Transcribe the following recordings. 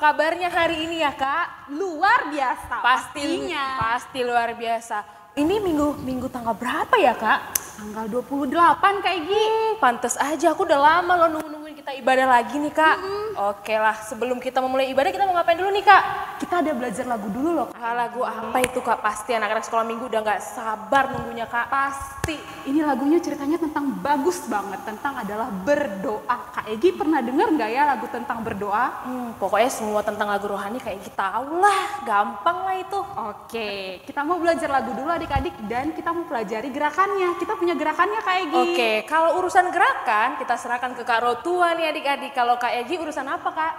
kabarnya hari ini ya Kak? Luar biasa pastinya. Pasti luar biasa. Ini minggu tanggal berapa ya Kak? Tanggal 28 Kak Egi. Pantes aja, aku udah lama loh nungguin kita ibadah lagi nih Kak. Oke lah, sebelum kita memulai ibadah kita mau ngapain dulu nih Kak? Kita ada belajar lagu dulu loh Kak. Lagu apa itu Kak? Pasti anak-anak sekolah minggu udah gak sabar nunggunya Kak. Pasti. Ini lagunya ceritanya tentang bagus banget, tentang adalah berdoa. Kak Egi pernah dengar nggak ya lagu tentang berdoa? Pokoknya semua tentang lagu rohani kayak kita tahu lah, gampang lah itu. Oke, kita mau belajar lagu dulu adik-adik dan kita mau pelajari gerakannya. Kita punya gerakannya Kak Egi. Oke, kalau urusan gerakan kita serahkan ke Kak Rotua nih adik-adik. Kalau Kak Egi urusan apa Kak?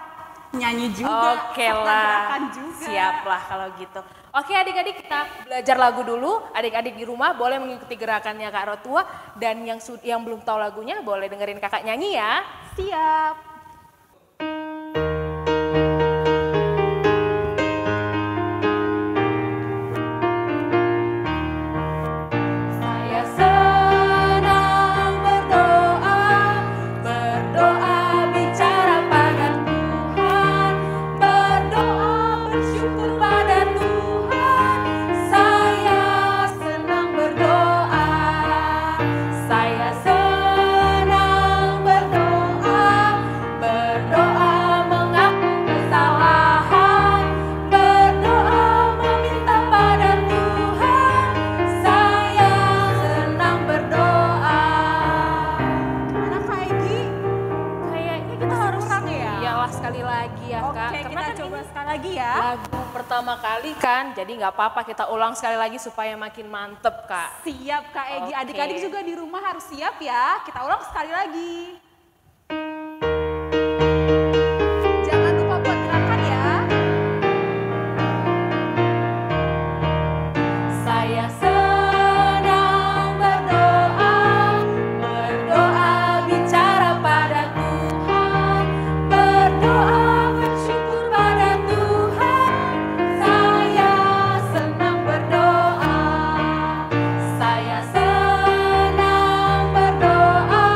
Nyanyi juga. Oke lah, gerakan juga. siap lah kalau gitu. Oke adik-adik kita belajar lagu dulu. Adik-adik di rumah boleh mengikuti gerakannya Kak Rotua. Dan yang belum tahu lagunya boleh dengerin kakak nyanyi ya. Siap. Pertama kali kan, jadi nggak apa-apa kita ulang sekali lagi supaya makin mantep Kak. Siap Kak Egi, adik-adik juga di rumah harus siap ya. Kita ulang sekali lagi. Jangan lupa buat gerakan ya. Saya senang berdoa, berdoa bicara pada Tuhan, berdoa bersyukur pada Tuhan. Saya senang berdoa, saya senang berdoa,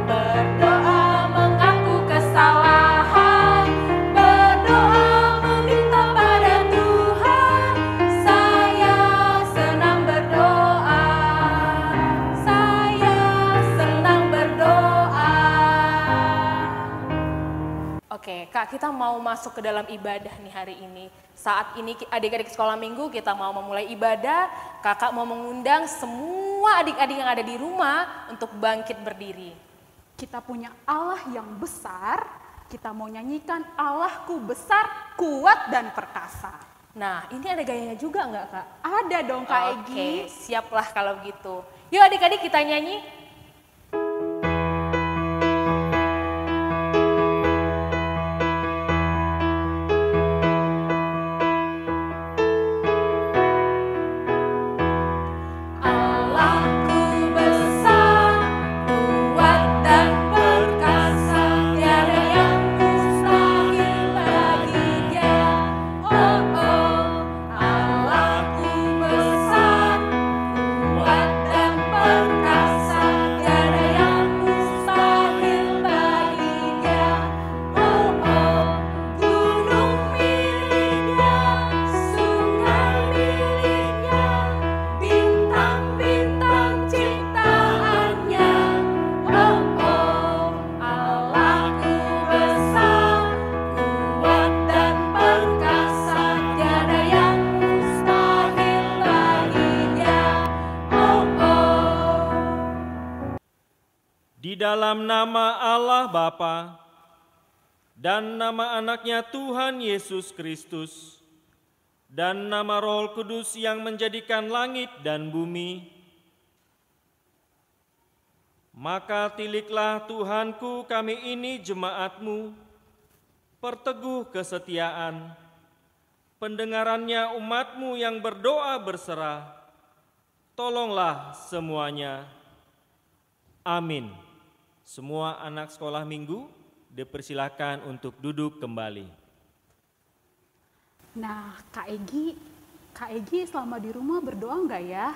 berdoa mengaku kesalahan, berdoa meminta pada Tuhan. Saya senang berdoa, saya senang berdoa. Oke Kak, kita mau masuk ke dalam ibadah nih hari ini. Saat ini adik-adik sekolah minggu kita mau memulai ibadah. Kakak mau mengundang semua adik-adik yang ada di rumah untuk bangkit berdiri. Kita punya Allah yang besar, kita mau nyanyikan Allahku besar, kuat dan perkasa. Nah ini ada gayanya juga nggak Kak? Ada dong Kak Egi. Oke, siaplah kalau gitu. Yuk adik-adik kita nyanyi. Allahku besar, kuat dan perkasa, tiada yang mustahil bagi Dia. Oh oh, Allahku besar, kuat dan perkasa, tiada yang mustahil bagi Dia. Oh oh, gunung miliknya, sungai miliknya, bintang-bintang ciptaannya. Oh oh, Allahku besar, kuat dan perkasa, tiada yang mustahil bagi Dia. Oh oh. Di dalam nama Allah Bapa dan nama anaknya Tuhan Yesus Kristus dan nama Roh Kudus yang menjadikan langit dan bumi, maka tiliklah Tuhanku kami ini jemaatmu, perteguh kesetiaan, pendengarannya umatmu yang berdoa berserah, tolonglah semuanya. Amin. Semua anak sekolah minggu dipersilakan untuk duduk kembali. Nah Kak Egi selama di rumah berdoa nggak ya?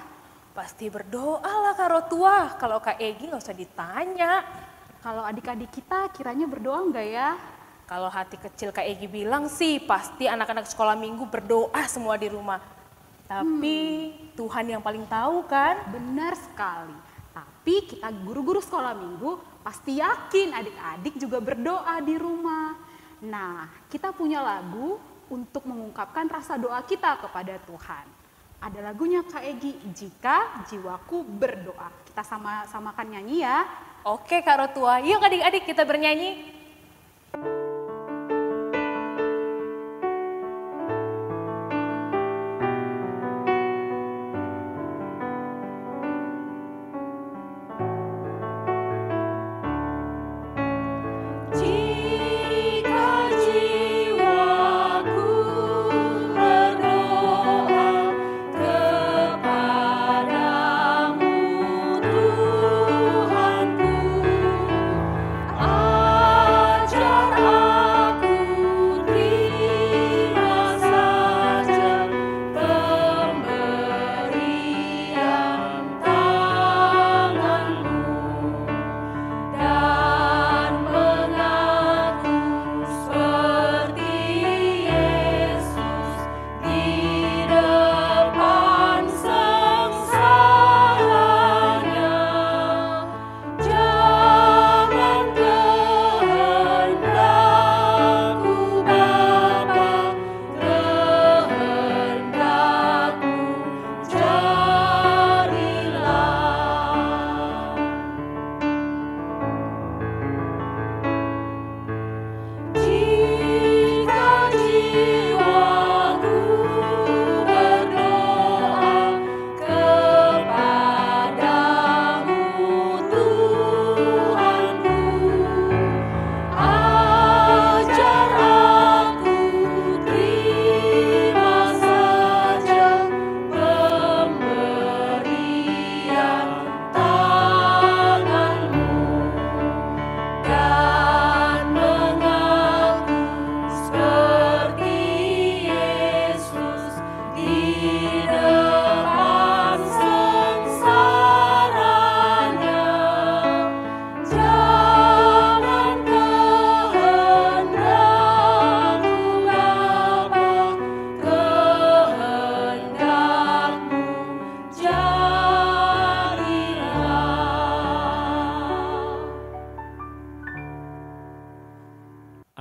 Pasti berdoa lah Kak Rotua, kalau Kak Egi nggak usah ditanya. Kalau adik-adik kita kiranya berdoa nggak ya? Kalau hati kecil Kak Egi bilang sih pasti anak-anak sekolah minggu berdoa semua di rumah. Tapi Tuhan yang paling tahu kan? Benar sekali. Tapi kita guru-guru sekolah minggu pasti yakin adik-adik juga berdoa di rumah. Nah, kita punya lagu untuk mengungkapkan rasa doa kita kepada Tuhan. Ada lagunya Kak Egi, Jika Jiwaku Berdoa. Kita sama-samakan nyanyi ya. Oke Kak Rotua, yuk adik-adik kita bernyanyi.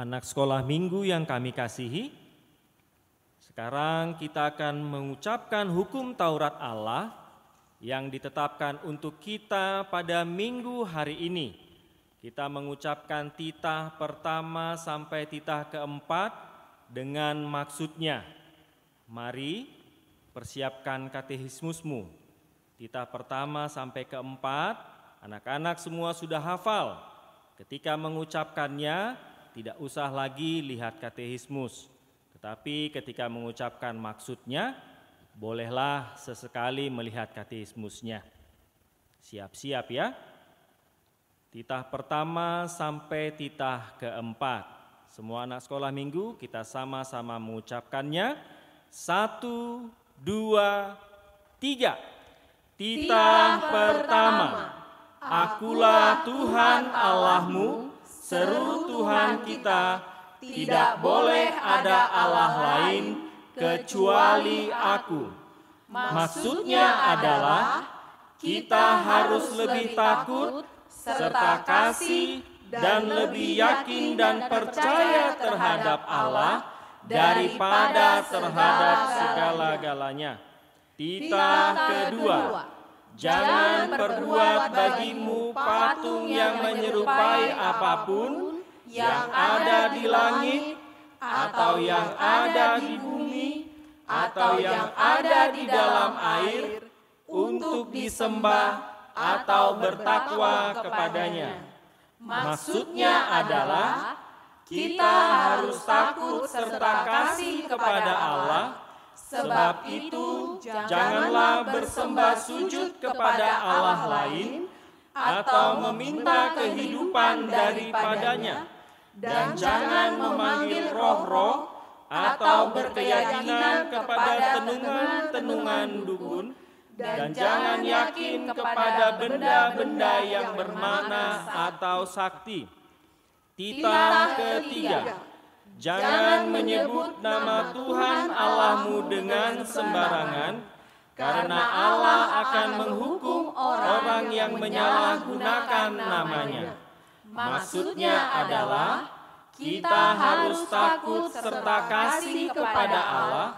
Anak sekolah minggu yang kami kasihi, sekarang kita akan mengucapkan hukum Taurat Allah yang ditetapkan untuk kita pada minggu hari ini. Kita mengucapkan titah pertama sampai titah keempat dengan maksudnya. Mari persiapkan katekismusmu. Titah pertama sampai keempat, anak-anak semua sudah hafal. Ketika mengucapkannya, tidak usah lagi lihat katekismus, tetapi ketika mengucapkan maksudnya, bolehlah sesekali melihat katekismusnya. Siap-siap ya. Titah pertama sampai titah keempat. Semua anak sekolah minggu kita sama-sama mengucapkannya. 1, 2, 3. Titah pertama. Akulah Tuhan Allahmu, seru Tuhan kita, tidak boleh ada Allah lain kecuali aku. Maksudnya adalah kita harus lebih takut serta kasih dan lebih yakin dan percaya terhadap Allah daripada terhadap segala-galanya. Titah kedua, jangan perbuat bagimu patung yang menyerupai apapun yang ada di langit, atau yang ada di bumi, atau yang ada di dalam air, untuk disembah atau bertakwa kepadanya. Maksudnya adalah kita harus takut serta kasih kepada Allah. Sebab itu, janganlah bersembah sujud kepada Allah lain atau meminta kehidupan daripadanya, dan jangan memanggil roh-roh atau berkeyakinan kepada tenungan-tenungan dukun, dan jangan yakin kepada benda-benda yang bermana atau sakti. Titah ketiga, jangan menyebut nama Tuhan Allahmu dengan sembarangan, karena Allah akan menghukum orang yang menyalahgunakan namanya. Maksudnya adalah kita harus takut serta kasih kepada Allah,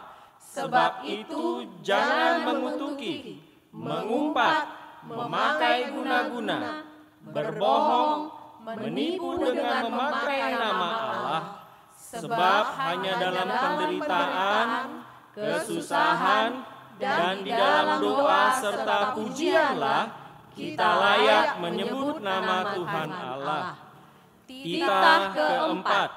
sebab itu jangan mengutuki, mengumpat, memakai guna-guna, berbohong, menipu dengan memakai nama Allah, sebab hanya dalam penderitaan, kesusahan, dan di dalam doa serta pujianlah kita layak menyebut nama Tuhan Allah. Titah keempat,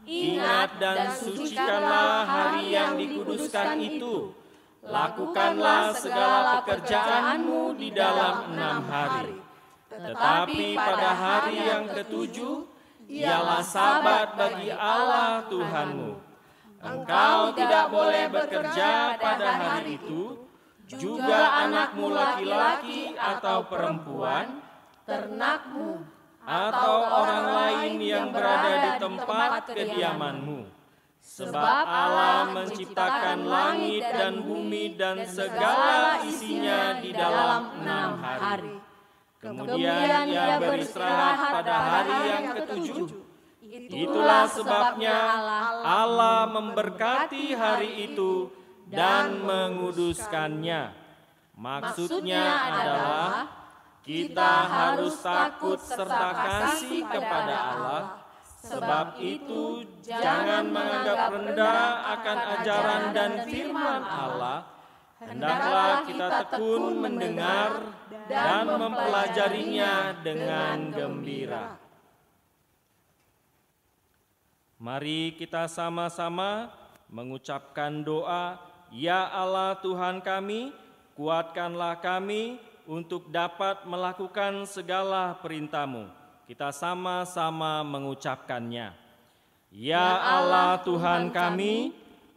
ingat dan sucikanlah hari yang dikuduskan itu. Lakukanlah segala pekerjaanmu di dalam 6 hari. Tetapi pada hari yang ketujuh, ialah Sabat bagi Allah Tuhanmu. Engkau tidak boleh bekerja pada hari itu, juga anakmu laki-laki atau perempuan, ternakmu, atau orang lain yang berada di tempat kediamanmu. Sebab Allah menciptakan langit dan bumi dan segala isinya di dalam 6 hari. Kemudian Ia beristirahat pada hari yang ketujuh. Itulah sebabnya Allah memberkati hari itu dan menguduskannya. Maksudnya adalah kita harus takut serta kasih kepada Allah, sebab itu jangan menganggap rendah akan ajaran dan firman Allah. Hendaklah kita tekun mendengar dan mempelajarinya dengan gembira. Mari kita sama-sama mengucapkan doa, Ya Allah Tuhan kami, kuatkanlah kami untuk dapat melakukan segala perintah-Mu. Kita sama-sama mengucapkannya. Ya Allah Tuhan kami,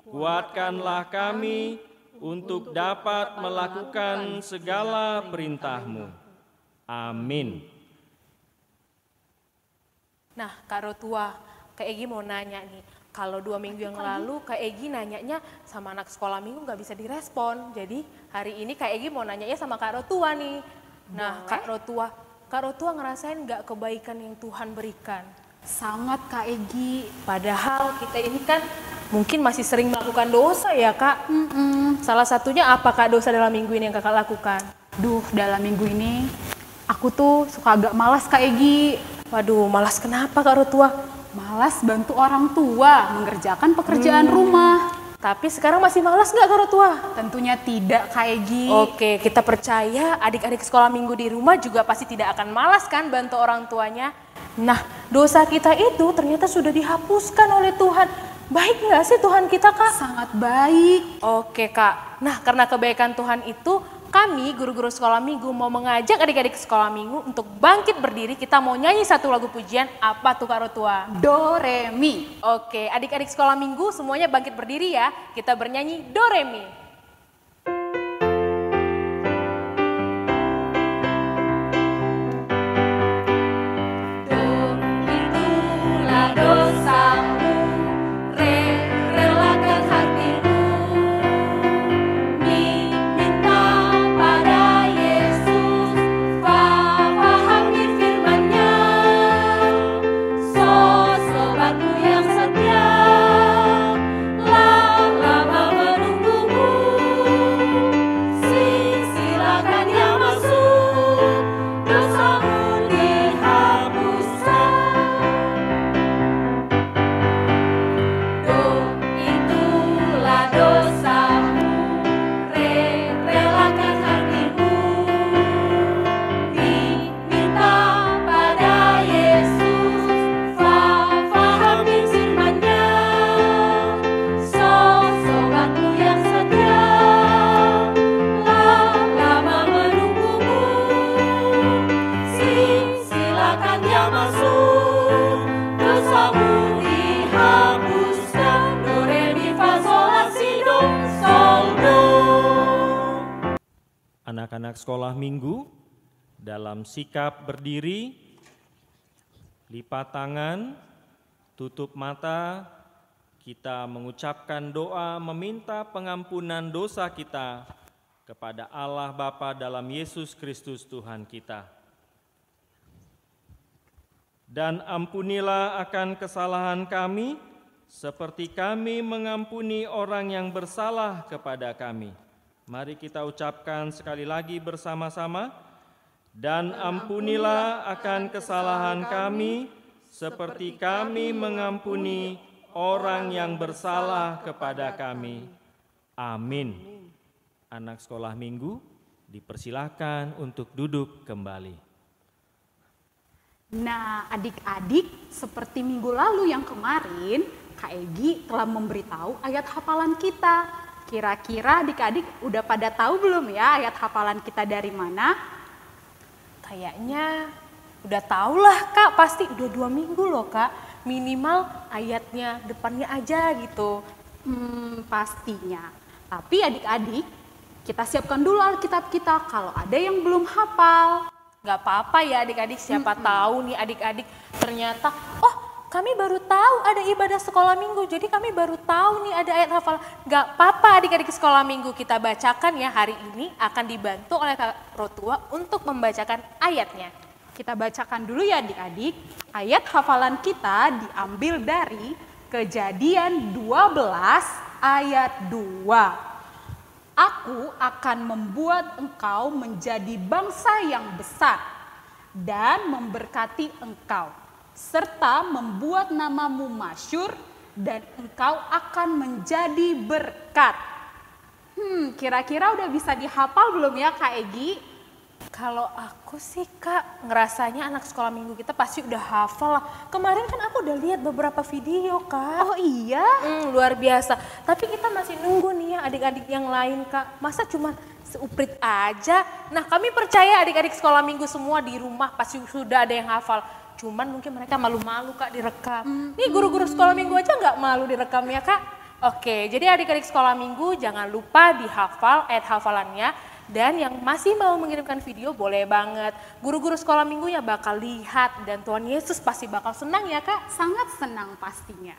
kuatkanlah kami untuk dapat melakukan segala perintah-Mu. Amin. Nah, Kak Rotua, Kak Egi mau nanya nih. Kalau 2 minggu yang lalu Kak Egi nanyanya sama anak sekolah minggu nggak bisa direspon. Jadi hari ini Kak Egi mau nanyanya sama Kak Rotua nih. Nah, Kak Rotua ngerasain nggak kebaikan yang Tuhan berikan? Sangat Kak Egi. Padahal kita ini kan mungkin masih sering melakukan dosa ya Kak. Salah satunya apa Kak dosa dalam minggu ini yang Kakak lakukan? Dalam minggu ini aku tuh suka agak malas Kak Egi. Waduh, malas kenapa Kak Rotua? Malas bantu orang tua mengerjakan pekerjaan rumah. Tapi sekarang masih malas nggak Kak Rotua? Tentunya tidak Kak Egi. Oke, kita percaya adik-adik sekolah minggu di rumah juga pasti tidak akan malas kan bantu orang tuanya. Nah, dosa kita itu ternyata sudah dihapuskan oleh Tuhan. Baik nggak sih Tuhan kita Kak? Sangat baik. Oke Kak, nah karena kebaikan Tuhan itu, kami guru-guru sekolah minggu mau mengajak adik-adik sekolah minggu untuk bangkit berdiri. Kita mau nyanyi satu lagu pujian, apa tuh Kak Rotua? Do, re, mi. Oke, adik-adik sekolah minggu semuanya bangkit berdiri ya. Kita bernyanyi do, re, mi. Anak-anak sekolah minggu dalam sikap berdiri, lipat tangan, tutup mata, kita mengucapkan doa meminta pengampunan dosa kita kepada Allah Bapa dalam Yesus Kristus Tuhan kita. Dan ampunilah akan kesalahan kami, seperti kami mengampuni orang yang bersalah kepada kami. Mari kita ucapkan sekali lagi bersama-sama. Dan ampunilah akan kesalahan kami, seperti kami mengampuni orang yang bersalah kepada kami. Amin. Anak sekolah minggu dipersilahkan untuk duduk kembali. Nah, adik-adik, seperti minggu lalu yang kemarin, Kak Egi telah memberitahu ayat hafalan kita. Kira-kira adik-adik udah pada tahu belum ya ayat hafalan kita dari mana? Kayaknya udah tau lah Kak, pasti udah 2 minggu loh Kak. Minimal ayatnya depannya aja gitu. Pastinya. Tapi adik-adik, kita siapkan dulu Alkitab kita kalau ada yang belum hafal. Gak apa-apa ya adik-adik, siapa tahu nih adik-adik ternyata, kami baru tahu ada ibadah sekolah minggu, jadi kami baru tahu nih ada ayat hafal. Gak apa-apa adik-adik sekolah minggu, kita bacakan ya hari ini akan dibantu oleh Kak Rotua untuk membacakan ayatnya. Kita bacakan dulu ya adik-adik. Ayat hafalan kita diambil dari Kejadian 12 ayat 2. Aku akan membuat engkau menjadi bangsa yang besar dan memberkati engkau, serta membuat namamu masyhur dan engkau akan menjadi berkat. Kira-kira udah bisa dihafal belum ya Kak Egi? Kalau aku sih Kak, ngerasanya anak sekolah minggu kita pasti udah hafal lah. Kemarin kan aku udah lihat beberapa video Kak. Oh iya? Luar biasa. Tapi kita masih nunggu nih ya adik-adik yang lain Kak. Masa cuma seuprit aja? Nah kami percaya adik-adik sekolah minggu semua di rumah pasti sudah ada yang hafal. Cuman mungkin mereka malu-malu Kak direkam. Nih guru-guru sekolah minggu aja nggak malu direkam ya Kak. Oke, jadi adik-adik sekolah minggu jangan lupa dihafal ayat hafalannya. Dan yang masih mau mengirimkan video boleh banget. Guru-guru sekolah minggunya bakal lihat dan Tuhan Yesus pasti bakal senang ya Kak. Sangat senang pastinya.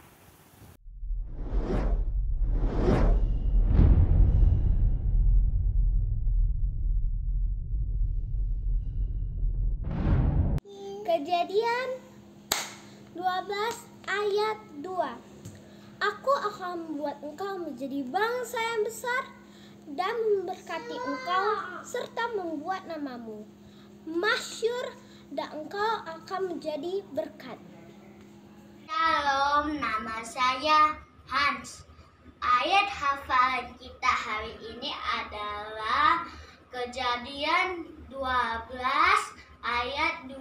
Kejadian 12 ayat 2. Aku akan membuat engkau menjadi bangsa yang besar dan memberkati engkau serta membuat namamu masyhur dan engkau akan menjadi berkat. Shalom, nama saya Hans. Ayat hafalan kita hari ini adalah Kejadian 12 ayat 2.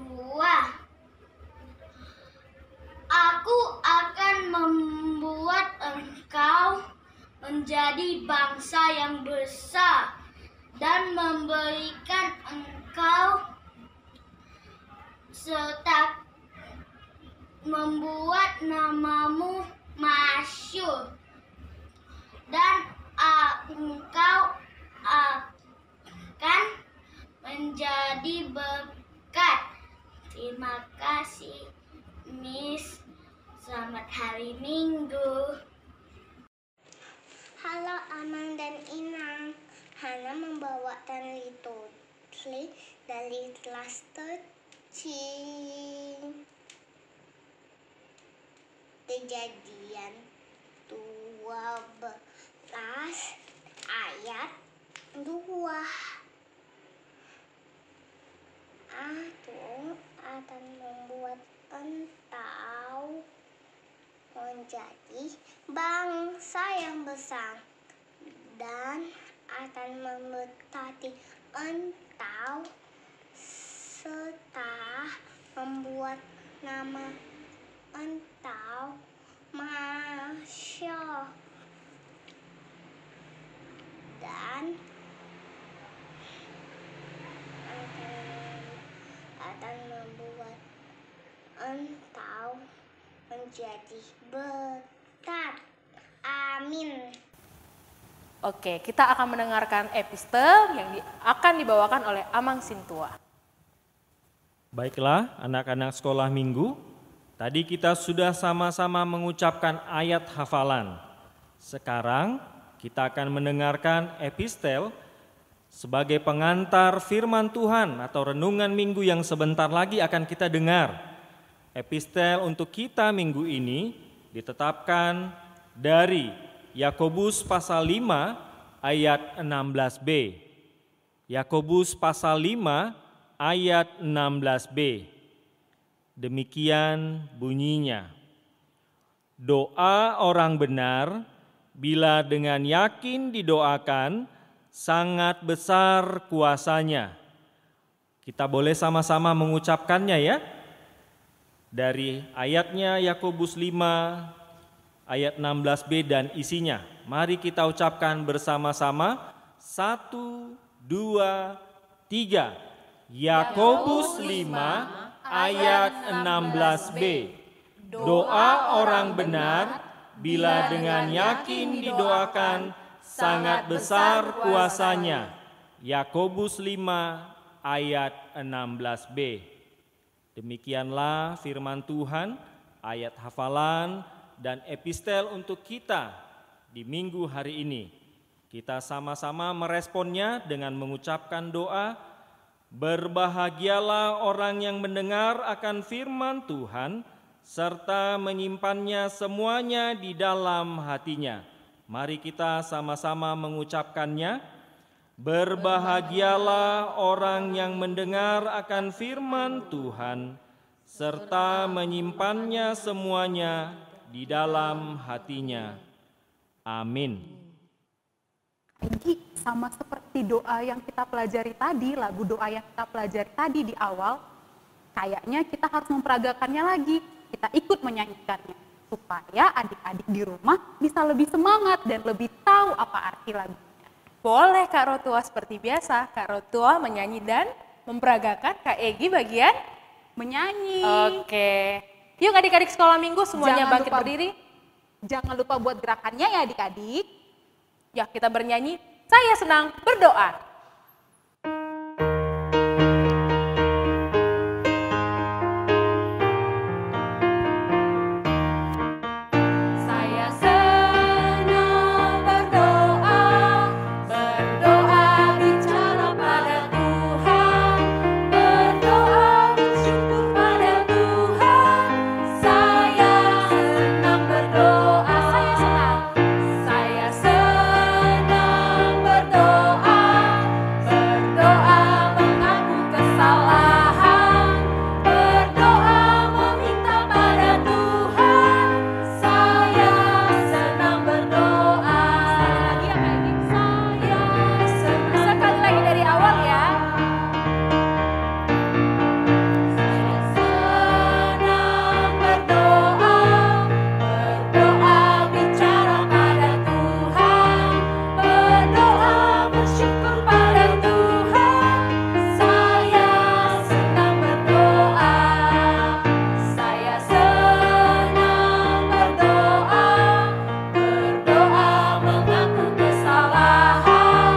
Aku akan membuat engkau menjadi bangsa yang besar dan memberikan engkau serta membuat namamu masyhur dan engkau akan menjadi berkat. Terima kasih Miss. Selamat hari Minggu. Halo Amang dan Inang, Hana membawakan liturgi dari kelas 13. Kejadian 12 ayat 2. Aku akan membuat engkau menjadi bangsa yang besar dan akan memberkati engkau serta membuat nama engkau masyhur dan akan membuat engkau menjadi berkat. Amin. Oke, kita akan mendengarkan epistel yang akan dibawakan oleh Amang Sintua. Baiklah, anak-anak sekolah minggu, Tadi kita sudah sama-sama mengucapkan ayat hafalan. Sekarang kita akan mendengarkan epistel sebagai pengantar firman Tuhan atau renungan minggu yang sebentar lagi akan kita dengar. Epistel untuk kita minggu ini ditetapkan dari Yakobus pasal 5 ayat 16b. Yakobus pasal 5 ayat 16b. Demikian bunyinya. Doa orang benar bila dengan yakin didoakan sangat besar kuasanya. Kita boleh sama-sama mengucapkannya ya. Dari ayatnya Yakobus 5 ayat 16b dan isinya. Mari kita ucapkan bersama-sama. 1, 2, 3. Yakobus 5 ayat 16b. Doa orang benar bila dengan yakin didoakan sangat besar kuasanya. Yakobus 5 ayat 16b. Demikianlah firman Tuhan, ayat hafalan dan epistel untuk kita di minggu hari ini. Kita sama-sama meresponnya dengan mengucapkan doa. Berbahagialah orang yang mendengar akan firman Tuhan serta menyimpannya semuanya di dalam hatinya. Mari kita sama-sama mengucapkannya. Berbahagialah orang yang mendengar akan firman Tuhan serta menyimpannya semuanya di dalam hatinya. Amin. Ini sama seperti doa yang kita pelajari tadi, lagu doa yang kita pelajari tadi di awal, kayaknya kita harus memperagakannya lagi, kita ikut menyanyikannya, supaya adik-adik di rumah bisa lebih semangat dan lebih tahu apa arti lagunya. Boleh Kak Rotua, seperti biasa, Kak Rotua menyanyi dan memperagakan, Kak Egi bagian Menyanyi. Oke. Yuk adik-adik sekolah minggu semuanya Jangan bangkit lupa- berdiri. Jangan lupa buat gerakannya ya adik-adik. Ya, kita bernyanyi, saya senang berdoa. Saya senang berdoa, berdoa bicara pada Tuhan, berdoa bersyukur pada Tuhan. Saya senang berdoa, saya senang berdoa, berdoa mengaku kesalahan, berdoa meminta pada Tuhan. Saya senang berdoa. Lagi ya Kak Egi? Saya senang. Sekali lagi dari awal ya. Saya senang berdoa, berdoa bicara pada Tuhan, berdoa bersyukur pada Tuhan. Saya senang berdoa, saya senang berdoa, berdoa mengaku kesalahan,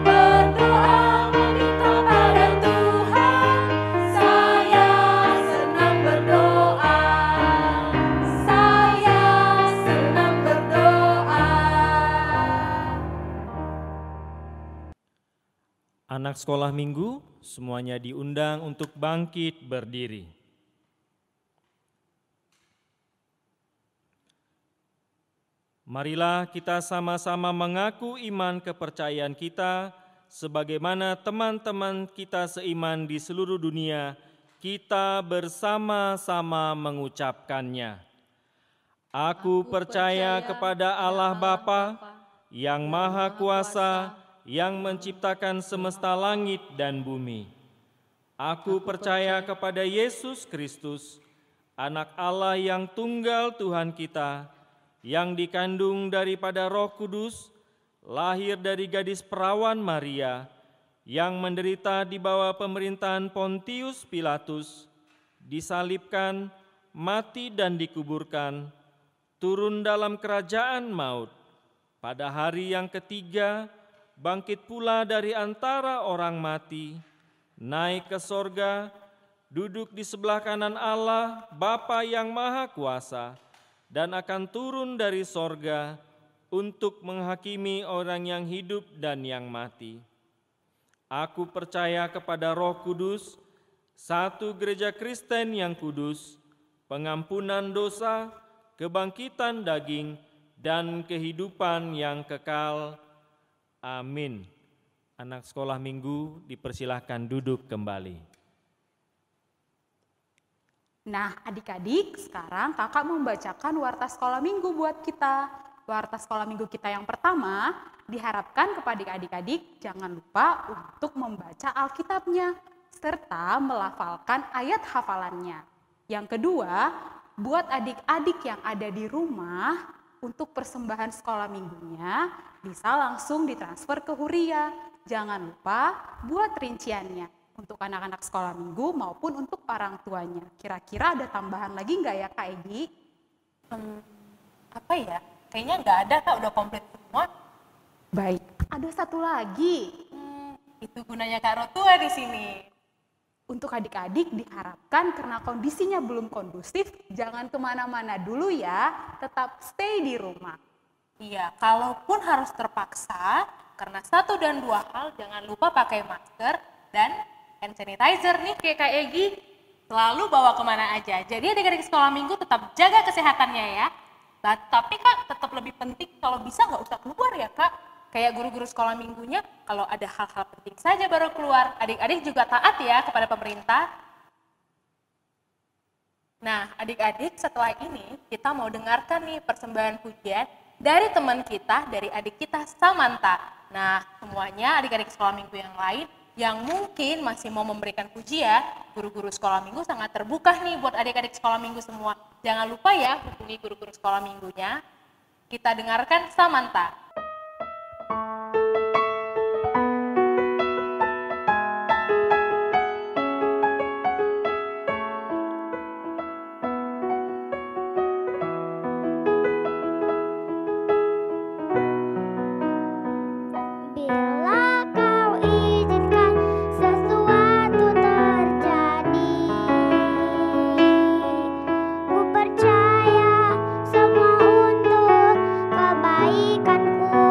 berdoa meminta pada Tuhan. Saya senang berdoa, saya senang berdoa. Anak sekolah minggu, semuanya diundang untuk bangkit berdiri. Marilah kita sama-sama mengaku iman kepercayaan kita, sebagaimana teman-teman kita seiman di seluruh dunia, kita bersama-sama mengucapkannya. Aku percaya kepada Allah Bapa, yang Maha Kuasa, yang menciptakan semesta langit dan bumi. Aku percaya kepada Yesus Kristus, Anak Allah yang tunggal Tuhan kita, yang dikandung daripada Roh Kudus, lahir dari gadis perawan Maria, yang menderita di bawah pemerintahan Pontius Pilatus, disalibkan, mati dan dikuburkan, turun dalam kerajaan maut. Pada hari yang ketiga, bangkit pula dari antara orang mati, naik ke sorga, duduk di sebelah kanan Allah, Bapa yang Maha Kuasa, dan akan turun dari sorga untuk menghakimi orang yang hidup dan yang mati. Aku percaya kepada Roh Kudus, satu gereja Kristen yang kudus, pengampunan dosa, kebangkitan daging, dan kehidupan yang kekal. Amin. Anak sekolah minggu dipersilahkan duduk kembali. Nah, adik-adik, sekarang kakak membacakan warta sekolah minggu buat kita. Warta sekolah minggu kita yang pertama, diharapkan kepada adik-adik jangan lupa untuk membaca Alkitabnya, serta melafalkan ayat hafalannya. Yang kedua, buat adik-adik yang ada di rumah, untuk persembahan sekolah minggunya bisa langsung ditransfer ke Huria. Jangan lupa buat rinciannya untuk anak-anak sekolah minggu maupun untuk orang tuanya. Kira-kira ada tambahan lagi nggak ya Kak Egi? Apa ya? Kayaknya nggak ada Kak, udah komplit semua. Baik, ada satu lagi. Itu gunanya Kak Rotua di sini. Untuk adik-adik diharapkan karena kondisinya belum kondusif, jangan kemana-mana dulu ya, tetap stay di rumah. Iya, kalaupun harus terpaksa, karena 1 dan 2 hal, jangan lupa pakai masker dan hand sanitizer nih kayak Kak Egi. Selalu bawa kemana aja. Jadi adik-adik sekolah minggu tetap jaga kesehatannya ya. Tapi Kak, tetap lebih penting kalau bisa nggak usah keluar ya Kak. Kayak guru-guru sekolah minggunya, kalau ada hal-hal penting saja baru keluar. Adik-adik juga taat ya kepada pemerintah. Nah, adik-adik setelah ini kita mau dengarkan nih persembahan pujian dari teman kita, dari adik kita Samantha. Nah, semuanya adik-adik sekolah minggu yang lain yang mungkin masih mau memberikan pujian, guru-guru sekolah minggu sangat terbuka nih buat adik-adik sekolah minggu semua. Jangan lupa ya hubungi guru-guru sekolah minggunya. Kita dengarkan Samantha. Bila kau izinkan sesuatu terjadi, ku percaya semua untuk kebaikanku.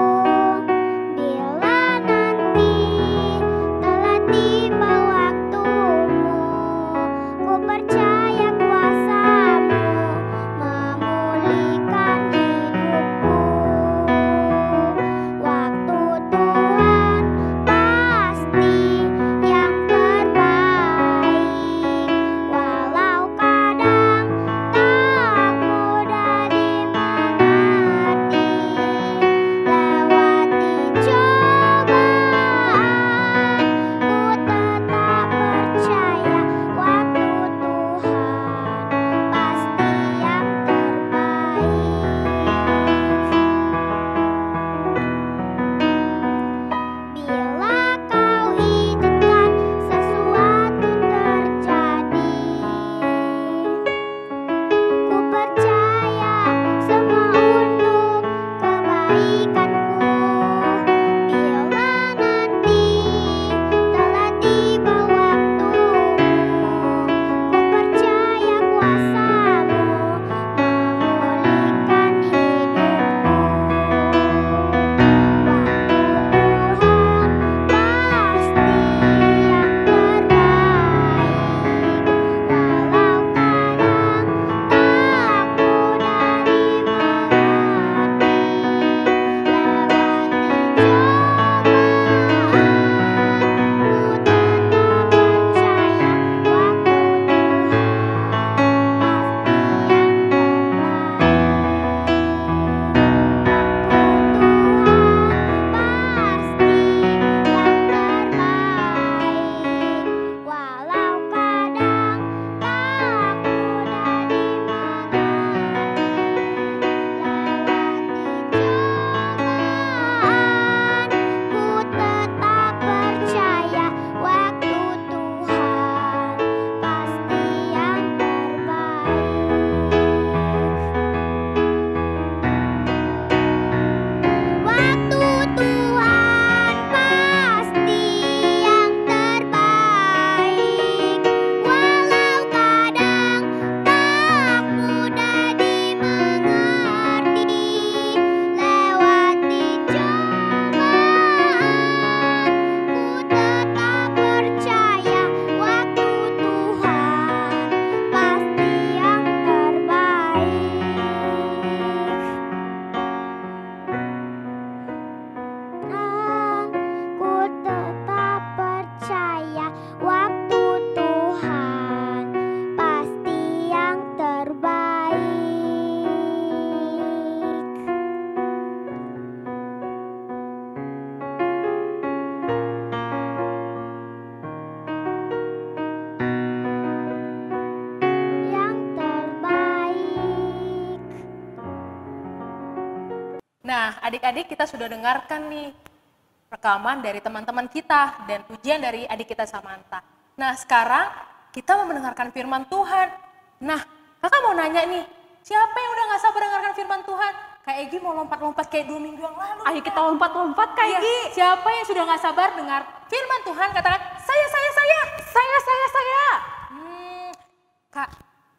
Nah, adik-adik kita sudah dengarkan nih rekaman dari teman-teman kita dan pujian dari adik kita Samantha. Nah, sekarang kita mau mendengarkan firman Tuhan. Nah, kakak mau nanya nih, siapa yang udah gak sabar dengarkan firman Tuhan? Kak Egi mau lompat-lompat kayak 2 minggu yang lalu. Ayo kita lompat-lompat Kak Iya, Egi. siapa yang sudah gak sabar dengar firman Tuhan? Katakan, saya. Saya. Kak,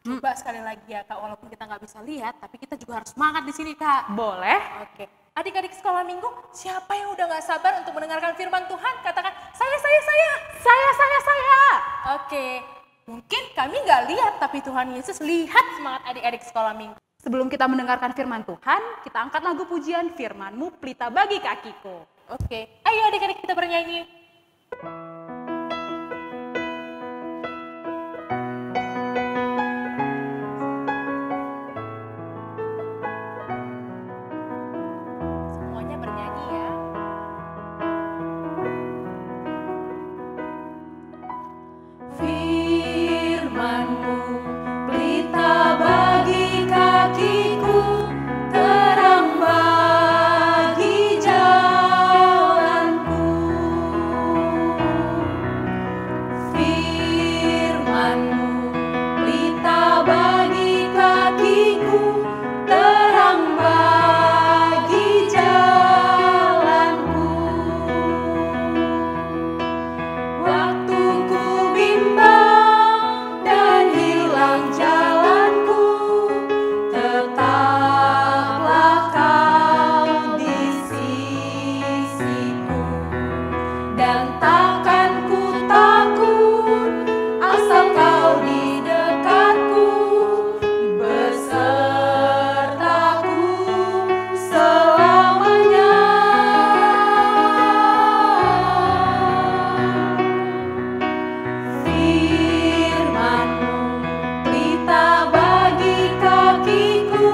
coba sekali lagi ya Kak, walaupun kita nggak bisa lihat, tapi kita juga harus semangat di sini Kak. Boleh. Oke, adik-adik sekolah minggu, siapa yang udah nggak sabar untuk mendengarkan firman Tuhan? Katakan, saya. Saya. Oke, mungkin kami nggak lihat, tapi Tuhan Yesus lihat semangat adik-adik sekolah minggu. Sebelum kita mendengarkan firman Tuhan, kita angkat lagu pujian Firman-Mu Pelita Bagi Kakiku. Oke, ayo adik-adik kita bernyanyi. Semuanya bernyanyi ya. Firman-Mu pelita bagi kakiku, terang bagi jalanku. Firman-Mu pelita bagi kakiku, terang bagi jalanku. Waktu ku bimbang dan hilang jalanku, tetaplah Kau di sisiku. Dan takkan ku takut, asal Kau di dekatku, besertaku selamanya. Firman-Mu pelita bagi kakiku,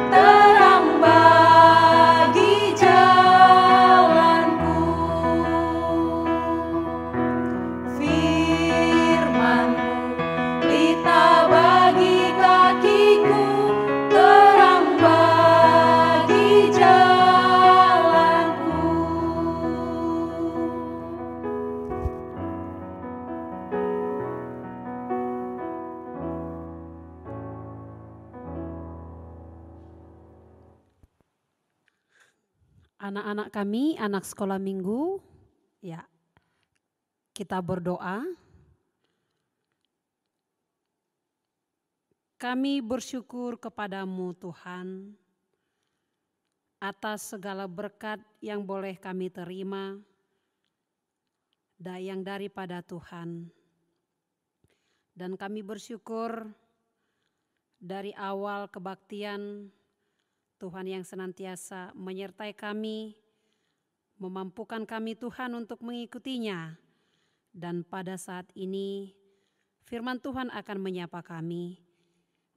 terang bagi jalanku. Firman-Mu pelita bagi kakiku, terang bagi jalanku. Anak-anak kami, anak sekolah minggu, ya, kita berdoa. Kami bersyukur kepadamu Tuhan, atas segala berkat yang boleh kami terima, yang daripada Tuhan. Dan kami bersyukur dari awal kebaktian Tuhan yang senantiasa menyertai kami, memampukan kami Tuhan untuk mengikutinya. Dan pada saat ini firman Tuhan akan menyapa kami.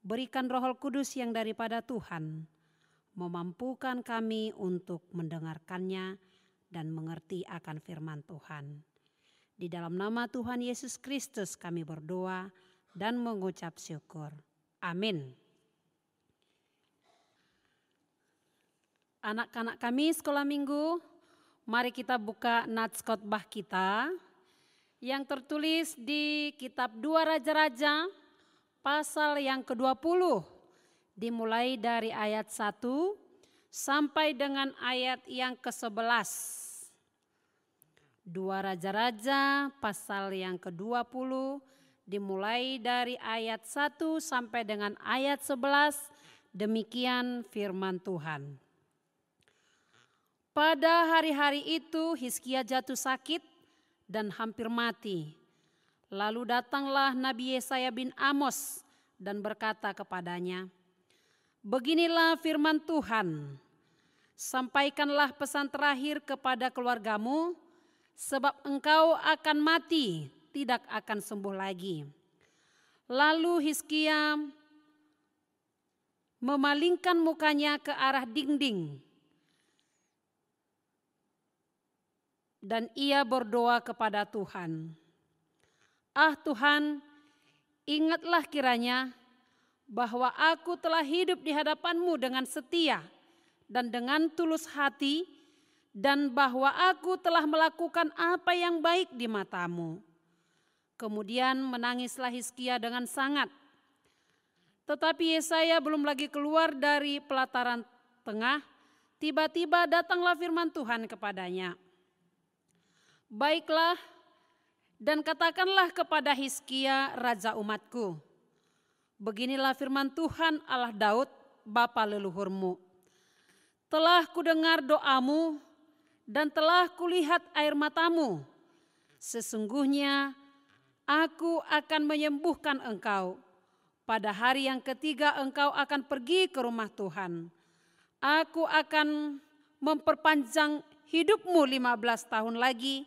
Berikan Roh Kudus yang daripada Tuhan, memampukan kami untuk mendengarkannya dan mengerti akan firman Tuhan. Di dalam nama Tuhan Yesus Kristus kami berdoa dan mengucap syukur. Amin. Anak-anak kami sekolah minggu, mari kita buka nats khotbah kita yang tertulis di kitab 2 Raja-Raja pasal yang ke-20, dimulai dari ayat 1 sampai dengan ayat yang ke-11. 2 Raja-Raja pasal yang ke-20 dimulai dari ayat 1 sampai dengan ayat 11, demikian firman Tuhan. Pada hari-hari itu Hizkia jatuh sakit dan hampir mati. Lalu datanglah Nabi Yesaya bin Amos dan berkata kepadanya, "Beginilah firman Tuhan, sampaikanlah pesan terakhir kepada keluargamu, sebab engkau akan mati, tidak akan sembuh lagi." Lalu Hizkia memalingkan mukanya ke arah dinding, dan ia berdoa kepada Tuhan, "Ah Tuhan, ingatlah kiranya bahwa aku telah hidup di hadapan-Mu dengan setia dan dengan tulus hati, dan bahwa aku telah melakukan apa yang baik di matamu. Kemudian menangislah Hizkia dengan sangat. Tetapi Yesaya belum lagi keluar dari pelataran tengah, tiba-tiba datanglah firman Tuhan kepadanya. Baiklah, dan katakanlah kepada Hizkia raja umatku, beginilah firman Tuhan Allah Daud, bapa leluhurmu. Telah kudengar doamu dan telah kulihat air matamu. Sesungguhnya aku akan menyembuhkan engkau. Pada hari yang ketiga engkau akan pergi ke rumah Tuhan. Aku akan memperpanjang hidupmu 15 tahun lagi,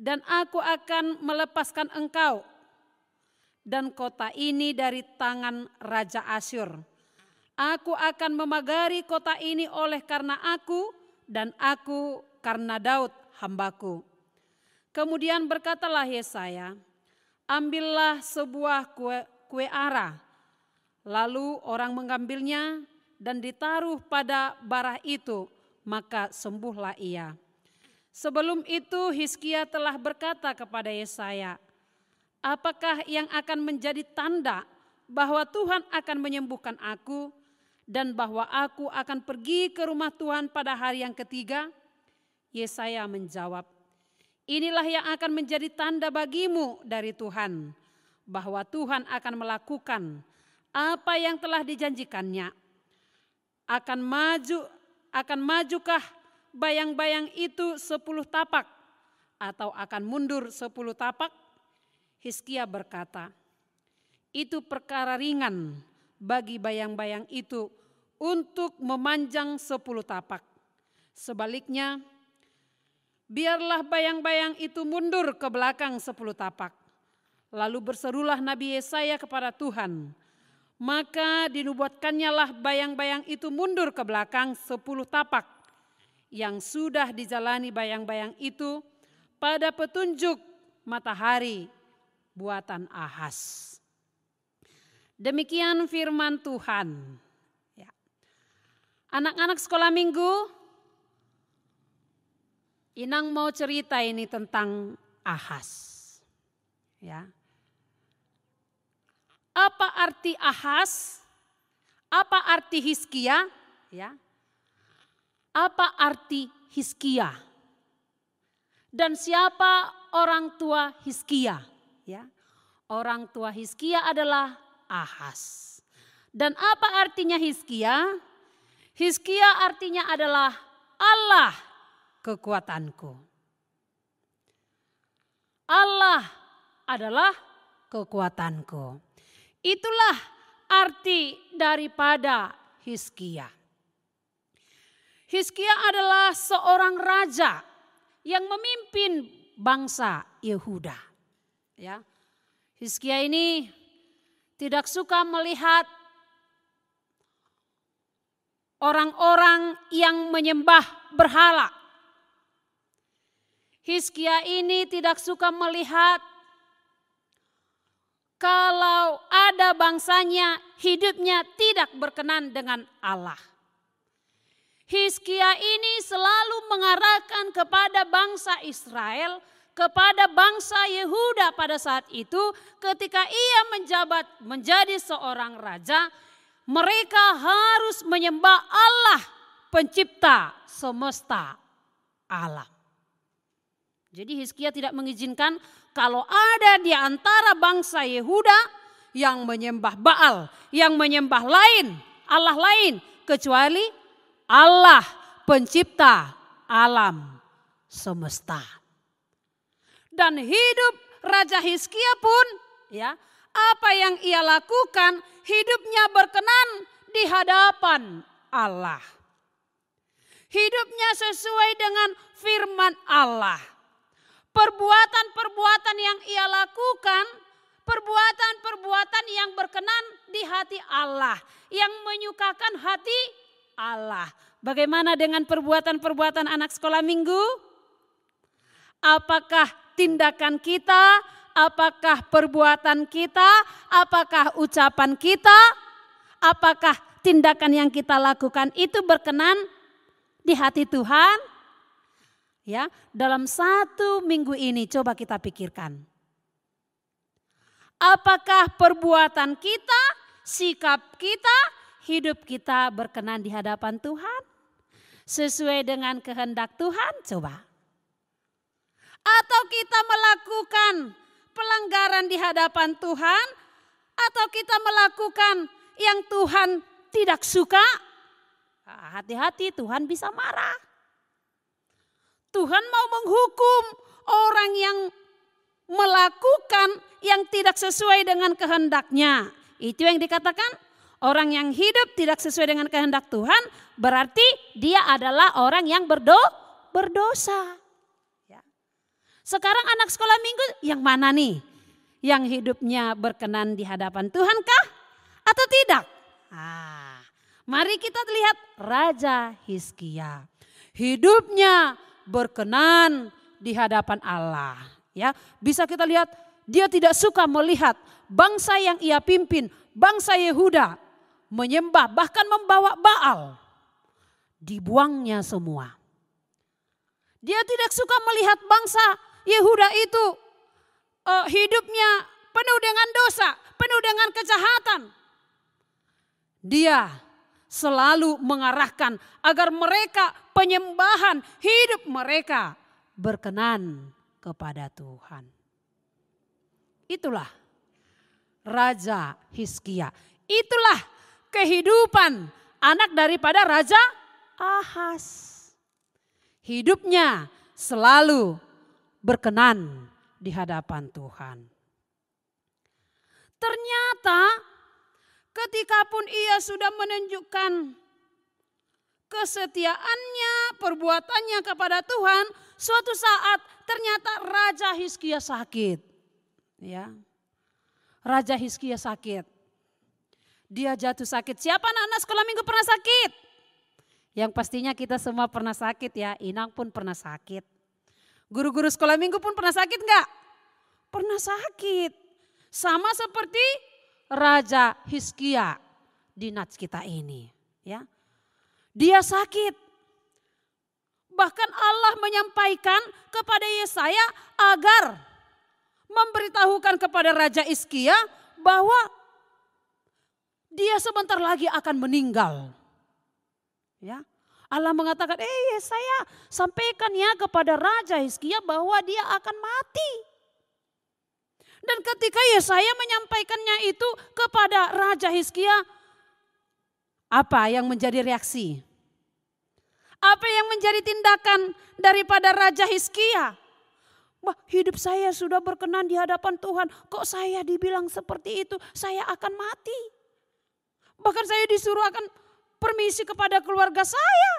dan aku akan melepaskan engkau dan kota ini dari tangan Raja Asyur. Aku akan memagari kota ini oleh karena aku, dan aku karena Daud hambaku. Kemudian berkatalah Yesaya, ambillah sebuah kue ara. Lalu orang mengambilnya dan ditaruh pada bara itu, maka sembuhlah ia. Sebelum itu Hizkia telah berkata kepada Yesaya, apakah yang akan menjadi tanda bahwa Tuhan akan menyembuhkan aku dan bahwa aku akan pergi ke rumah Tuhan pada hari yang ketiga? Yesaya menjawab, inilah yang akan menjadi tanda bagimu dari Tuhan, bahwa Tuhan akan melakukan apa yang telah dijanjikannya. Akan majukah bayang-bayang itu 10 tapak atau akan mundur 10 tapak? Hizkia berkata, itu perkara ringan bagi bayang-bayang itu untuk memanjang 10 tapak. Sebaliknya, biarlah bayang-bayang itu mundur ke belakang 10 tapak. Lalu berserulah Nabi Yesaya kepada Tuhan. Maka dinubuatkannya lah bayang-bayang itu mundur ke belakang 10 tapak. Yang sudah dijalani bayang-bayang itu pada petunjuk matahari buatan Ahaz. Demikian firman Tuhan. Ya. Anak-anak sekolah minggu, Inang mau cerita ini tentang Ahaz. Ya. Apa arti Ahaz? Apa arti Hizkia? Ya. Apa arti Hizkia? Dan siapa orang tua Hizkia? Ya. Orang tua Hizkia adalah Ahaz. Dan apa artinya Hizkia? Hizkia artinya adalah Allah kekuatanku. Allah adalah kekuatanku. Itulah arti daripada Hizkia. Hizkia adalah seorang raja yang memimpin bangsa Yehuda. Ya. Hizkia ini tidak suka melihat orang-orang yang menyembah berhala. Hizkia ini tidak suka melihat kalau ada bangsanya hidupnya tidak berkenan dengan Allah. Hizkia ini selalu mengarahkan kepada bangsa Israel, kepada bangsa Yehuda pada saat itu ketika ia menjabat menjadi seorang raja, mereka harus menyembah Allah pencipta semesta alam. Jadi Hizkia tidak mengizinkan kalau ada di antara bangsa Yehuda yang menyembah Baal, yang menyembah Allah lain kecuali Allah pencipta alam semesta. Dan hidup Raja Hizkia pun ya, apa yang ia lakukan hidupnya berkenan di hadapan Allah. Hidupnya sesuai dengan firman Allah. Perbuatan-perbuatan yang ia lakukan, perbuatan-perbuatan yang berkenan di hati Allah, yang menyukakan hati Allah. Bagaimana dengan perbuatan-perbuatan anak sekolah minggu? Apakah tindakan kita, apakah perbuatan kita, apakah ucapan kita, apakah tindakan yang kita lakukan itu berkenan di hati Tuhan? Ya, dalam 1 minggu ini coba kita pikirkan. Apakah perbuatan kita, sikap kita, hidup kita berkenan di hadapan Tuhan? Sesuai dengan kehendak Tuhan? Coba. Atau kita melakukan pelanggaran di hadapan Tuhan? Atau kita melakukan yang Tuhan tidak suka? Hati-hati, Tuhan bisa marah. Tuhan mau menghukum orang yang melakukan yang tidak sesuai dengan kehendaknya. Itu yang dikatakan orang yang hidup tidak sesuai dengan kehendak Tuhan, berarti dia adalah orang yang berdosa. Ya. Sekarang anak sekolah minggu yang mana nih? Yang hidupnya berkenan di hadapan Tuhan kah? Atau tidak? Mari kita lihat Raja Hizkia. Hidupnya berkenan di hadapan Allah. Ya, bisa kita lihat dia tidak suka melihat bangsa yang ia pimpin, bangsa Yehuda menyembah bahkan membawa Baal. Dibuangnya semua. Dia tidak suka melihat bangsa Yehuda itu hidupnya penuh dengan dosa, penuh dengan kejahatan. Dia selalu mengarahkan agar mereka penyembahan hidup mereka berkenan kepada Tuhan. Itulah Raja Hizkia. Itulah kehidupan anak daripada Raja Ahaz. Hidupnya selalu berkenan di hadapan Tuhan. Ternyata ketika pun ia sudah menunjukkan kesetiaannya, perbuatannya kepada Tuhan, suatu saat ternyata Raja Hizkia sakit. Ya. Raja Hizkia sakit. Dia jatuh sakit. Siapa anak-anak sekolah minggu pernah sakit? Yang pastinya kita semua pernah sakit ya. Inang pun pernah sakit. Guru-guru sekolah minggu pun pernah sakit enggak? Pernah sakit. Sama seperti Raja Hizkia di nats kita ini. Ya. Dia sakit. Bahkan Allah menyampaikan kepada Yesaya agar memberitahukan kepada Raja Hizkia bahwa dia sebentar lagi akan meninggal. Ya. Allah mengatakan, Yesaya sampaikan ya kepada Raja Hizkia bahwa dia akan mati. Dan ketika Yesaya menyampaikannya itu kepada Raja Hizkia, apa yang menjadi reaksi? Apa yang menjadi tindakan daripada Raja Hizkia? Hidup saya sudah berkenan di hadapan Tuhan. Kok saya dibilang seperti itu? Saya akan mati. Bahkan saya disuruh akan permisi kepada keluarga saya.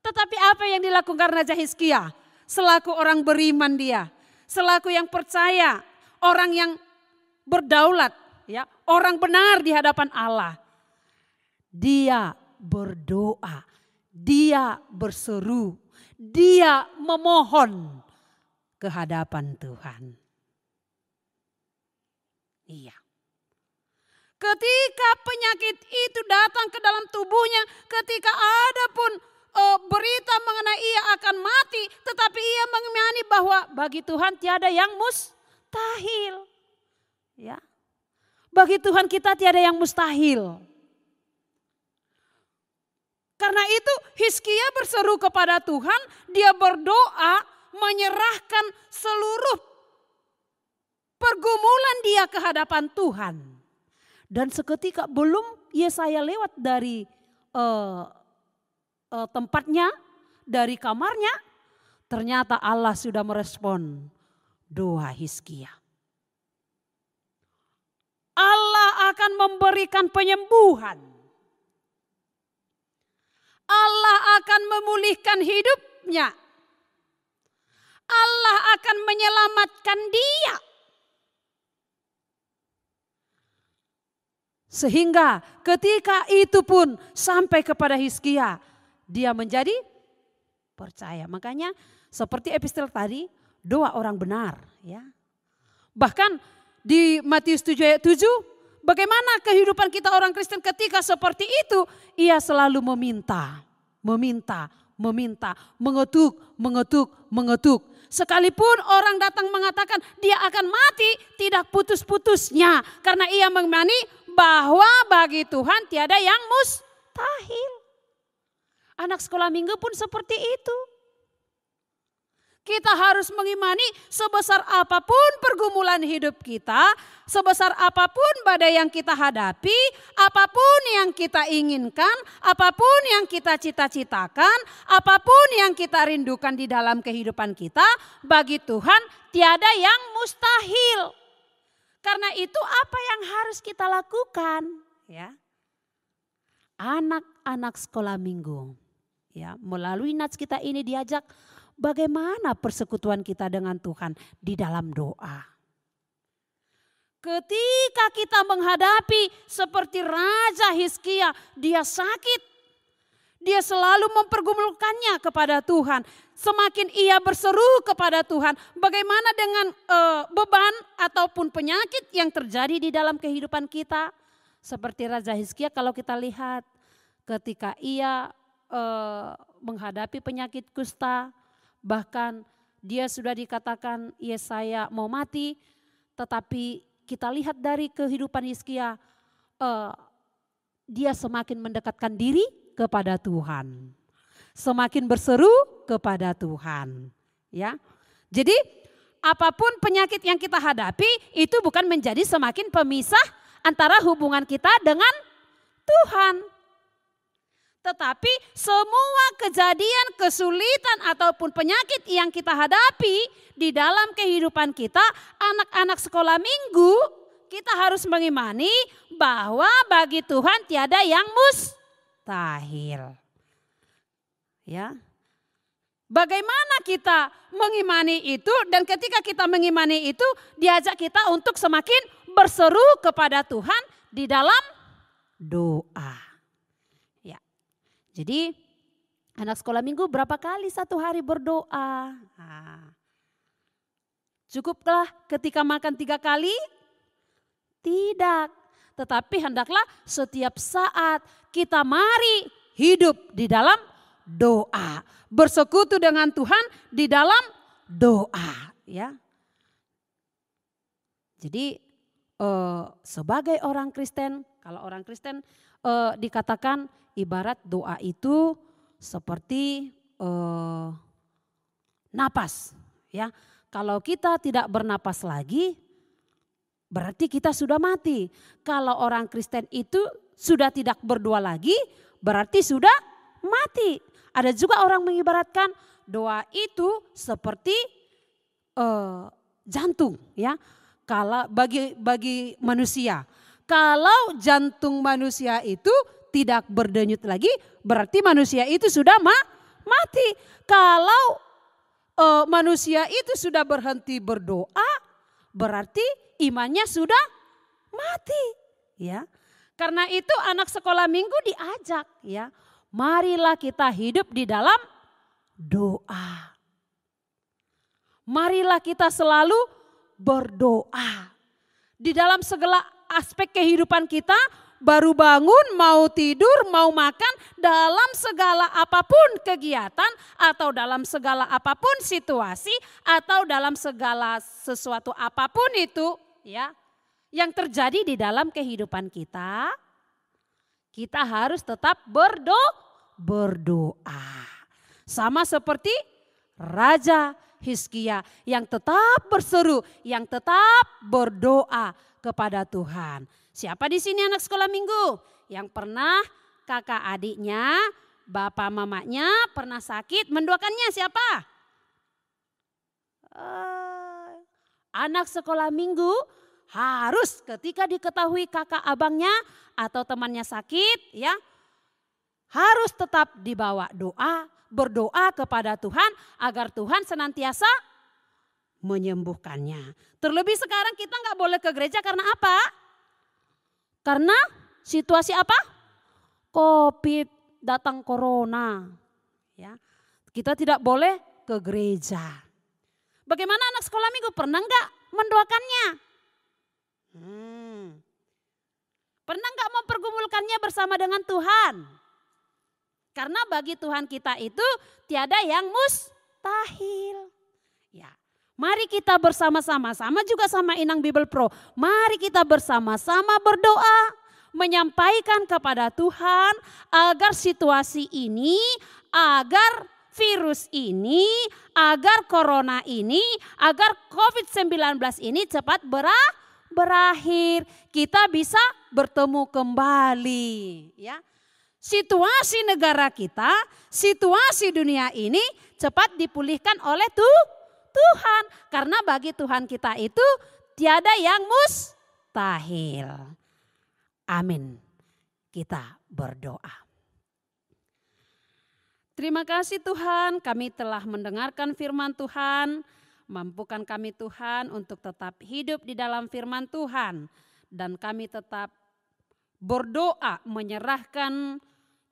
Tetapi apa yang dilakukan Raja Hizkia? Selaku orang beriman dia. Selaku yang percaya. Orang yang berdaulat. Ya, orang benar di hadapan Allah. Dia berdoa. Dia berseru. Dia memohon ke hadapan Tuhan. Iya. Ketika penyakit itu datang ke dalam tubuhnya, ketika ada pun berita mengenai ia akan mati, tetapi ia mengimani bahwa bagi Tuhan tiada yang mustahil. Ya. Bagi Tuhan kita tiada yang mustahil. Karena itu Hizkia berseru kepada Tuhan, dia berdoa menyerahkan seluruh pergumulan dia ke hadapan Tuhan. Dan seketika belum Yesaya lewat dari tempatnya, dari kamarnya, ternyata Allah sudah merespon doa Hizkia. Allah akan memberikan penyembuhan. Allah akan memulihkan hidupnya. Allah akan menyelamatkan dia. Sehingga ketika itu pun sampai kepada Hizkia, dia menjadi percaya. Makanya seperti epistel tadi, doa orang benar. Ya. Bahkan di Matius 7 ayat 7, bagaimana kehidupan kita orang Kristen ketika seperti itu? Ia selalu meminta, meminta, mengetuk. Sekalipun orang datang mengatakan dia akan mati, tidak putus-putusnya. Karena ia mengimani bahwa bagi Tuhan tiada yang mustahil. Anak sekolah minggu pun seperti itu. Kita harus mengimani sebesar apapun pergumulan hidup kita, sebesar apapun badai yang kita hadapi, apapun yang kita inginkan, apapun yang kita cita-citakan, apapun yang kita rindukan di dalam kehidupan kita, bagi Tuhan tiada yang mustahil. Karena itu apa yang harus kita lakukan? Ya, anak-anak sekolah minggu, ya, melalui nats kita ini diajak bagaimana persekutuan kita dengan Tuhan di dalam doa. Ketika kita menghadapi seperti Raja Hizkia, dia sakit. Dia selalu mempergumulkannya kepada Tuhan. Semakin ia berseru kepada Tuhan, bagaimana dengan beban ataupun penyakit yang terjadi di dalam kehidupan kita. Seperti Raja Hizkia kalau kita lihat ketika ia menghadapi penyakit kusta, bahkan dia sudah dikatakan Yesaya mau mati, tetapi kita lihat dari kehidupan Hizkia, dia semakin mendekatkan diri kepada Tuhan, semakin berseru kepada Tuhan. Ya, jadi apapun penyakit yang kita hadapi itu bukan menjadi semakin pemisah antara hubungan kita dengan Tuhan. Tetapi semua kejadian, kesulitan ataupun penyakit yang kita hadapi di dalam kehidupan kita, anak-anak sekolah minggu, kita harus mengimani bahwa bagi Tuhan tiada yang mustahil. Ya. Bagaimana kita mengimani itu, dan ketika kita mengimani itu diajak kita untuk semakin berseru kepada Tuhan di dalam doa. Jadi anak sekolah minggu berapa kali satu hari berdoa? Cukuplah ketika makan 3 kali? Tidak. Tetapi hendaklah setiap saat kita mari hidup di dalam doa. Bersekutu dengan Tuhan di dalam doa. Ya. Jadi sebagai orang Kristen, kalau orang Kristen dikatakan ibarat doa itu seperti napas, ya. Kalau kita tidak bernapas lagi, berarti kita sudah mati. Kalau orang Kristen itu sudah tidak berdoa lagi, berarti sudah mati. Ada juga orang mengibaratkan doa itu seperti jantung, ya. Kalau bagi manusia, kalau jantung manusia itu tidak berdenyut lagi, berarti manusia itu sudah mati. Kalau manusia itu sudah berhenti berdoa, berarti imannya sudah mati. Ya, karena itu anak sekolah minggu diajak, ya, marilah kita hidup di dalam doa. Marilah kita selalu berdoa di dalam segala aspek kehidupan kita. Baru bangun, mau tidur, mau makan, dalam segala apapun kegiatan atau dalam segala apapun situasi atau dalam segala sesuatu apapun itu, ya, yang terjadi di dalam kehidupan kita, kita harus tetap berdoa. Sama seperti Raja Hizkia yang tetap berseru, yang tetap berdoa kepada Tuhan. Siapa di sini anak sekolah minggu yang pernah kakak adiknya, bapak mamanya pernah sakit, mendoakannya siapa? Anak sekolah minggu harus ketika diketahui kakak abangnya atau temannya sakit, ya, harus tetap dibawa doa, berdoa kepada Tuhan agar Tuhan senantiasa menyembuhkannya. Terlebih sekarang kita nggak boleh ke gereja karena apa? Karena situasi apa? Covid, datang corona. Ya, kita tidak boleh ke gereja. Bagaimana anak sekolah minggu? Pernah nggak mendoakannya? Pernah nggak mempergumulkannya bersama dengan Tuhan? Karena bagi Tuhan kita itu tiada yang mustahil. Ya, mari kita bersama-sama, sama juga sama Inang Bible Pro. Mari kita bersama-sama berdoa, menyampaikan kepada Tuhan agar situasi ini, agar virus ini, agar corona ini, agar COVID-19 ini cepat berakhir. Kita bisa bertemu kembali, ya. Situasi negara kita, situasi dunia ini cepat dipulihkan oleh Tuhan. Karena bagi Tuhan kita itu tiada yang mustahil. Amin. Kita berdoa. Terima kasih Tuhan, kami telah mendengarkan firman Tuhan. Mampukan kami Tuhan untuk tetap hidup di dalam firman Tuhan. Dan kami tetap berdoa menyerahkan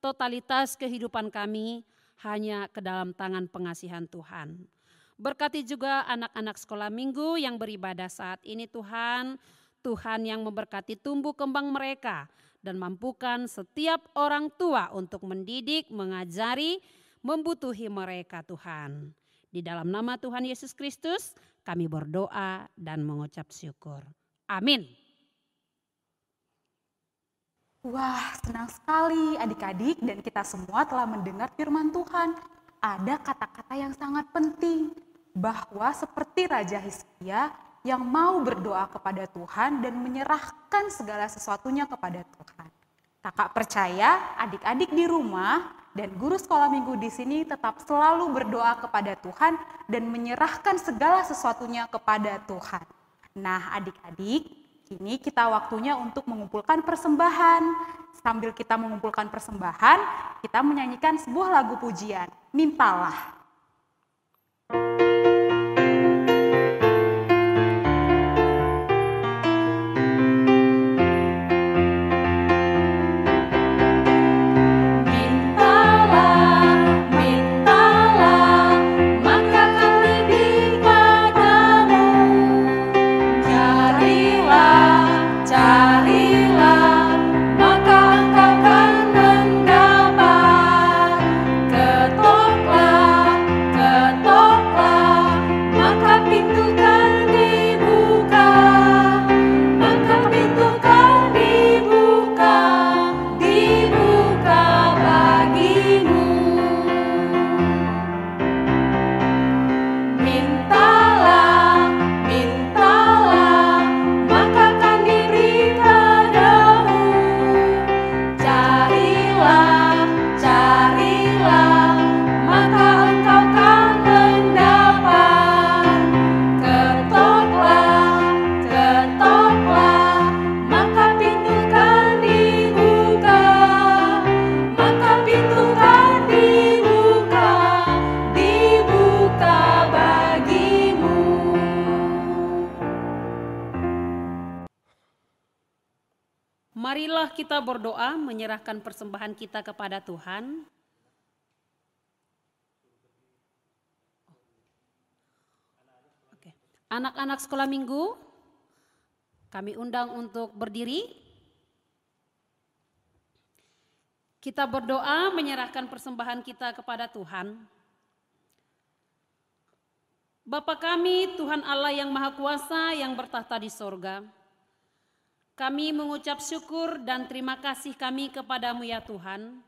totalitas kehidupan kami hanya ke dalam tangan pengasihan Tuhan. Berkati juga anak-anak sekolah minggu yang beribadah saat ini Tuhan. Tuhan yang memberkati tumbuh kembang mereka. Dan mampukan setiap orang tua untuk mendidik, mengajari, membutuhi mereka Tuhan. Di dalam nama Tuhan Yesus Kristus kami berdoa dan mengucap syukur. Amin. Wah, senang sekali adik-adik dan kita semua telah mendengar firman Tuhan. Ada kata-kata yang sangat penting, bahwa seperti Raja Hizkia yang mau berdoa kepada Tuhan dan menyerahkan segala sesuatunya kepada Tuhan. Kakak percaya adik-adik di rumah dan guru sekolah minggu di sini tetap selalu berdoa kepada Tuhan dan menyerahkan segala sesuatunya kepada Tuhan. Nah, adik-adik, kini kita waktunya untuk mengumpulkan persembahan. Sambil kita mengumpulkan persembahan, kita menyanyikan sebuah lagu pujian, Mintalah. Marilah kita berdoa menyerahkan persembahan kita kepada Tuhan. Oke. Anak-anak sekolah minggu, kami undang untuk berdiri. Kita berdoa menyerahkan persembahan kita kepada Tuhan. Bapa kami, Tuhan Allah yang Maha Kuasa yang bertahta di sorga. Kami mengucap syukur dan terima kasih kami kepadamu ya Tuhan,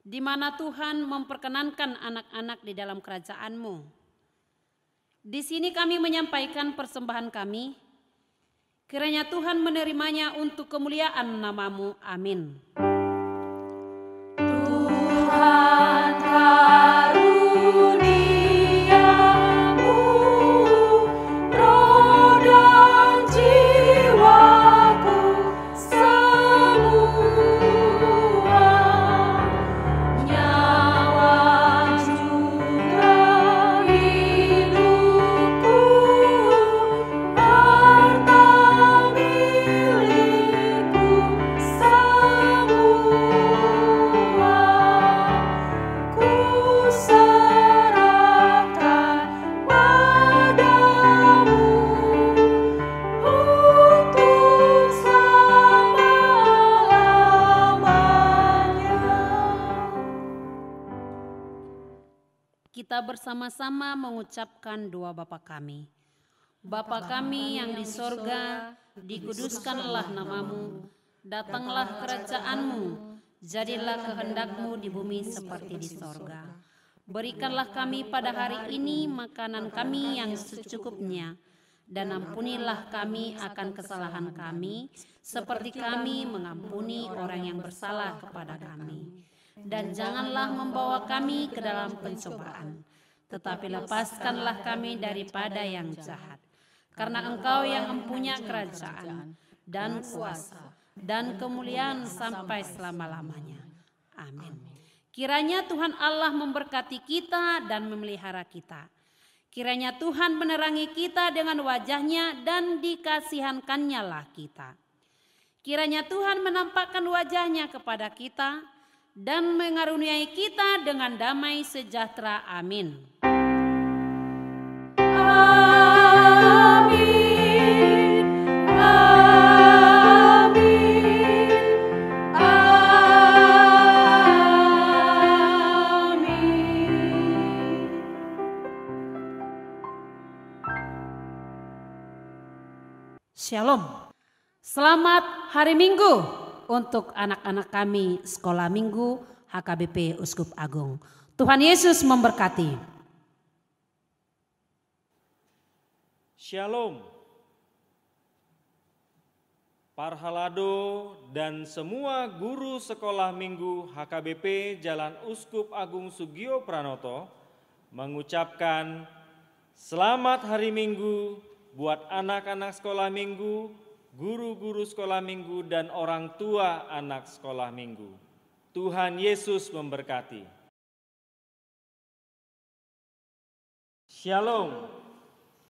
di mana Tuhan memperkenankan anak-anak di dalam kerajaan-Mu. Di sini kami menyampaikan persembahan kami, kiranya Tuhan menerimanya untuk kemuliaan nama-Mu. Amin. Tuhan karuniamu, roh dan jiwaku semua, nyawa juga hidupku, harta milikku semua. kita bersama-sama mengucapkan doa Bapa kami. Bapa kami yang di sorga, dikuduskanlah namamu, datanglah kerajaanmu, jadilah kehendak-Mu di bumi seperti di sorga. Berikanlah kami pada hari ini makanan kami yang secukupnya, dan ampunilah kami akan kesalahan kami, seperti kami mengampuni orang yang bersalah kepada kami. Dan janganlah membawa kami ke dalam pencobaan, tetapi lepaskanlah kami daripada yang jahat. Karena Engkau yang mempunyai kerajaan dan kuasa dan kemuliaan sampai selama-lamanya. Amin. Kiranya Tuhan Allah memberkati kita dan memelihara kita. Kiranya Tuhan menerangi kita dengan wajah-Nya dan dikasihankan-Nya lah kita. Kiranya Tuhan menampakkan wajah-Nya kepada kita dan mengaruniai kita dengan damai sejahtera. Amin. Shalom. Selamat hari Minggu untuk anak-anak kami Sekolah Minggu HKBP Uskup Agung. Tuhan Yesus memberkati. Shalom. Parhalado dan semua guru Sekolah Minggu HKBP Jalan Uskup Agung Sugio Pranoto mengucapkan selamat hari Minggu buat anak-anak sekolah minggu, guru-guru sekolah minggu, dan orang tua anak sekolah minggu. Tuhan Yesus memberkati. Shalom.